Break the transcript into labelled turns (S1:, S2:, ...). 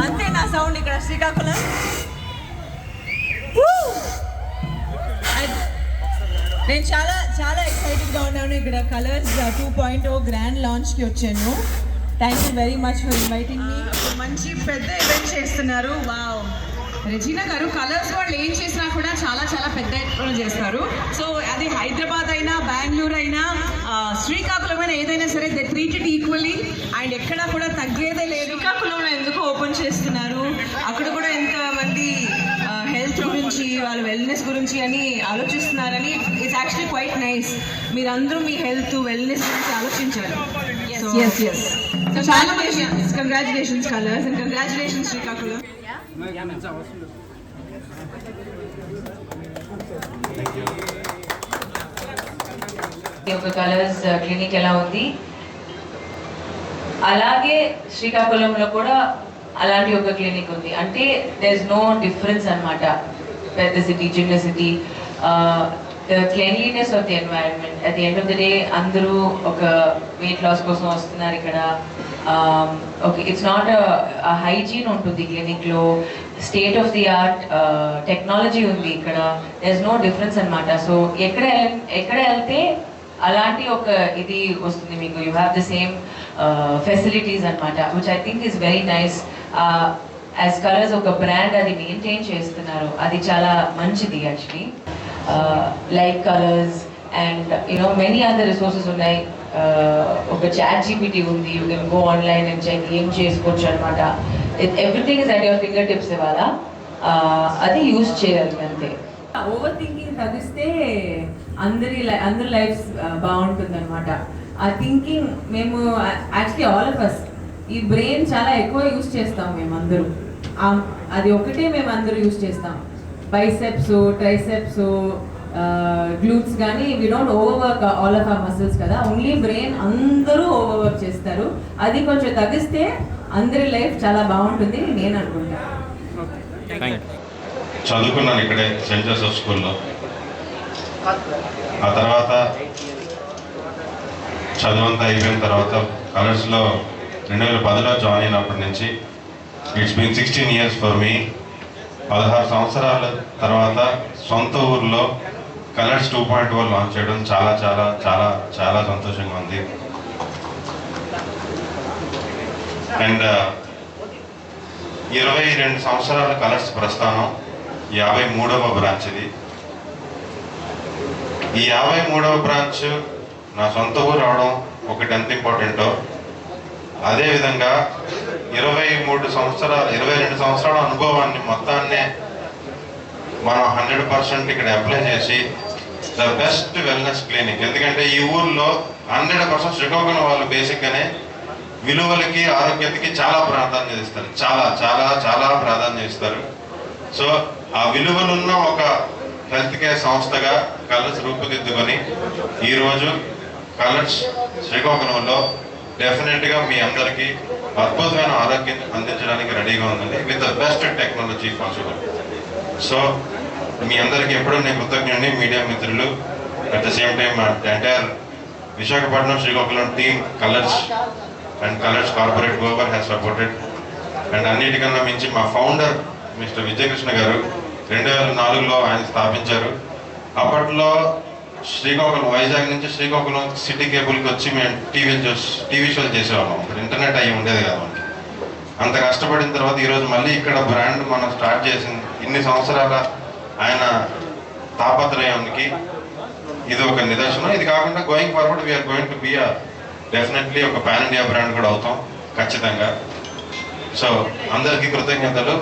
S1: అంతే నా సౌండ్ ఇక్కడ శ్రీకాకుళం. నేను చాలా చాలా ఎక్సైటెడ్గా ఉన్నాను. ఇక్కడ కలర్స్ 2.0 గ్రాండ్ లాంచ్కి వచ్చాను. Thank you very much for inviting మీ.
S2: మంచి పెద్ద ఈవెంట్ చేస్తున్నారు. వావ్, రెజీనా గారు కలర్స్ వాళ్ళు ఏం చేసినా కూడా చాలా చాలా పెద్ద ఎత్తున చేస్తారు. సో అది హైదరాబాద్ అయినా, బెంగళూరు అయినా, శ్రీకాకుళం అయినా, ఏదైనా సరే they treat it equally. And ఎక్కడా కూడా తగ్గేదే లేదు. శ్రీకాకుళంలో ఎందుకు ఓపెన్ చేస్తున్నారు, అక్కడ కూడా ఎంతమంది హెల్త్ గురించి, వాళ్ళ వెల్నెస్ గురించి అని ఆలోచిస్తున్నారని. It's actually quite nice. మీరందరూ మీ హెల్త్ వెల్నెస్ గురించి ఆలోచించారు. సో చాలా congratulations Kolors and congratulations Srikakulam.
S3: ఒక కలర్స్ క్లినిక్ ఎలా ఉంది, అలాగే శ్రీకాకుళంలో కూడా అలాంటి ఒక క్లినిక్ ఉంది. అంటే దేర్ ఇస్ నో డిఫరెన్స్ అనమాట. పెద్ద సిటీ, చిన్న city, the cleanliness of the environment. At the end of the day అందరూ ఒక వెయిట్ లాస్ కోసం వస్తున్నారు ఇక్కడ. ఓకే, ఇట్స్ నాట్ హైజీన్ ఉంటుంది క్లినిక్లో, state of the art technology ఉంది ఇక్కడ. దేర్ ఇస్ నో డిఫరెన్స్ అనమాట. సో ఎక్కడ వెళ్తే అలాంటి ఒక ఇది వస్తుంది మీకు. You have the same facilities అనమాట, which I think is very nice. As Kolors ఒక బ్రాండ్ అది మెయింటైన్ చేస్తున్నారు, అది చాలా మంచిది actually. Like Kolors and you know many other resources ఉన్నాయి. ఒక చాట్ జీపీటీ ఉంది, you can go online and check ఏం చేసుకోవచ్చు అనమాట. Everything is at your finger tips. ఇవాళ అది యూజ్ చేయాలి అంతే.
S1: ఓవర్ థింకింగ్ తగ్గిస్తే అందరి లైఫ్ బాగుంటుంది అనమాట. ఆ థింకింగ్ మేము యాక్చువల్లీ ఆల్ ఆఫ్ అస్ ఈ బ్రెయిన్ చాలా ఎక్కువ యూజ్ చేస్తాం మేమందరూ. అది ఒకటే మేము అందరూ యూజ్ చేస్తాం. బైసెప్స్, ట్రైసెప్స్, గ్లూట్స్ కానీ we don't overwork all of our muscles కదా. ఓన్లీ బ్రెయిన్ అందరూ ఓవర్వర్క్ చేస్తారు. అది కొంచెం తగ్గిస్తే అందరి లైఫ్ చాలా బాగుంటుంది నేను అనుకుంటాను.
S4: చదువుకున్నాను ఇక్కడే సెయింట్ జోసెఫ్ స్కూల్లో. ఆ తర్వాత చదువంతా అయిపోయిన తర్వాత కలర్స్లో 2010లో జాయిన్ అయినప్పటి నుంచి it's been 16 years for me. 16 సంవత్సరాల తర్వాత సొంత ఊర్లో కలర్స్ 2.0 లాంచ్ చేయడం చాలా చాలా చాలా చాలా సంతోషంగా ఉంది. అండ్ 22 సంవత్సరాల కలర్స్ ప్రస్థానం, 53వ బ్రాంచ్ ఇది. ఈ 53వ బ్రాంచ్ నా సొంత ఊరు అవడం ఒకటి ఎంత ఇంపార్టెంటో, అదేవిధంగా 22 సంవత్సరాల అనుభవాన్ని మొత్తాన్నే మనం 100% ఇక్కడ అప్లై చేసి ద బెస్ట్ వెల్నెస్ క్లినిక్. ఎందుకంటే ఈ ఊర్లో 100% శ్రీకాకుళం వాళ్ళు బేసిక్గానే విలువలకి, ఆరోగ్యతకి చాలా ప్రాధాన్యత ఇస్తారు. చాలా చాలా చాలా ప్రాధాన్యత ఇస్తారు. సో ఆ విలువలున్న ఒక హెల్త్ కేర్ సంస్థగా కలర్స్ రూపుదిద్దుకొని ఈరోజు కలర్స్ శ్రీకాకుళంలో డెఫినెట్గా మీ అందరికీ అద్భుతమైన ఆరోగ్యం అందించడానికి రెడీగా ఉందండి, with the best technology possible. So మీ అందరికీ ఎప్పుడూ నేను కృతజ్ఞుడిని, మీడియా మిత్రులు. At the same time entire Visakhapatnam Srikakulam team Kolors and Kolors corporate గోవర్ హ్యాస్ సపోర్టెడ్. అండ్ అన్నిటికన్నా మించి మా ఫౌండర్ మిస్టర్ విజయకృష్ణ గారు 2004లో ఆయన స్థాపించారు. అప్పట్లో శ్రీకాకుళం, వైజాగ్ నుంచి శ్రీకాకుళం సిటీ కేబుల్కి వచ్చి మేము టీవీ షోలు చేసేవాళ్ళం. అప్పుడు ఇంటర్నెట్ అయ్యి ఉండేది కదా మనకి. అంత కష్టపడిన తర్వాత ఈరోజు మళ్ళీ ఇక్కడ బ్రాండ్ మనం స్టార్ట్ చేసింది. ఇన్ని సంవత్సరాల ఆయన తాపత్రయానికి ఇది ఒక నిదర్శనం. ఇది కాకుండా going forward we're going to be definitely ఒక పాన్ ఇండియా బ్రాండ్ కూడా అవుతాం ఖచ్చితంగా. సో అందరికీ కృతజ్ఞతలు.